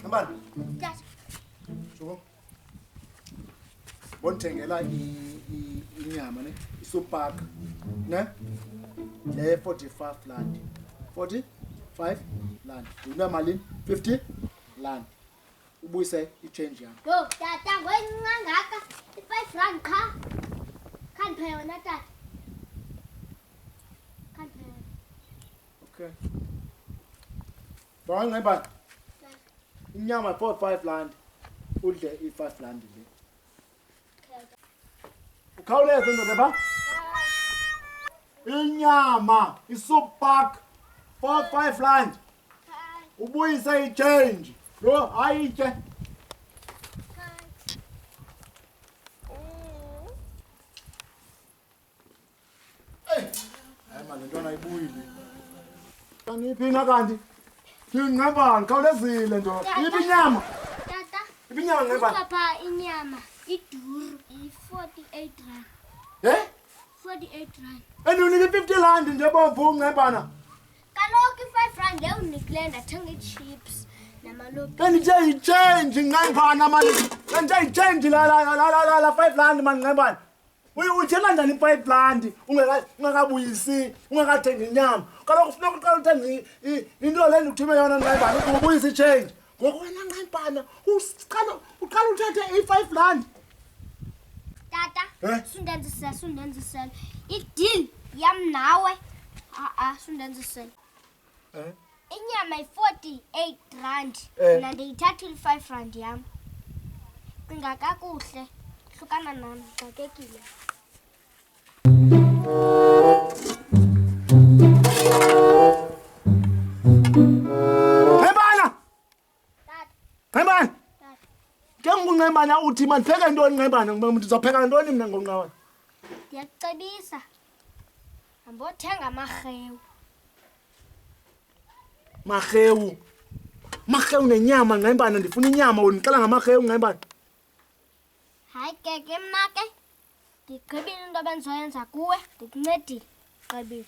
Ambani. Shuko. Bonithengela inyama ne, iSuperpark. Ne? Le 45 rand. 45 rand. Una malini? 50 rand. Ubuyise ichange yami. Yo, tata ngaka 5 rand kha. Can't pay on that. Can't pay. Okay. Bawang ngayibani? Inyama 45 rand. Udle i5 rand le. Ukhawuleze ndoda ba? Inyama iSuperpark 45 rand. Ubuyise ichange. Yo, ayithe. Hayi manje ntwana ayibuyile. Kaniphinga kanti. Ngingabani khawulezile ndoda. Yibi inyama. Tata. Yibi inyama ngayibani? Papa inyama iduru i48 rand. 48 rand. Endinika 50 rand nje bomvu ngayibana. Kaloku i5 rand leyo unikile ndathenga ichips namalopi. Kanithe ichange ngayibana manje. Kanithe ichange la 5 rand manje ngayibana. Uthela njani 5 rand ungakabuyisi ungakathengi inyama. Kaloku kufuneka uqale uthenge into le ndikuthime yona ngayibana ubuyise ichange. Ngoku wena ngayibana uqala uthathe i5 rand. Tata, sundenzisela. Ideal yam nawe. Sundenzisela. Inyama i48 rand. Mina ndiyithatha i5 rand yam. Cinga kakuhle. Hlukana nami, xakekile. Ngayibana. Ngayibana. Ke ngungayibana uthi mandipheke ntoni ngayibana ndizopheka ntoni mina ngonqawa. Ndiyakucebisa. Hambothenga amarhewu. Marhewu nenyama ngayibana ndifuna inyama undixela ngamarhewu ngayibana. Hayi ke mna ke. Ndigqibile into abendizoyenza kuwe, ndikuncedile. Gqibile.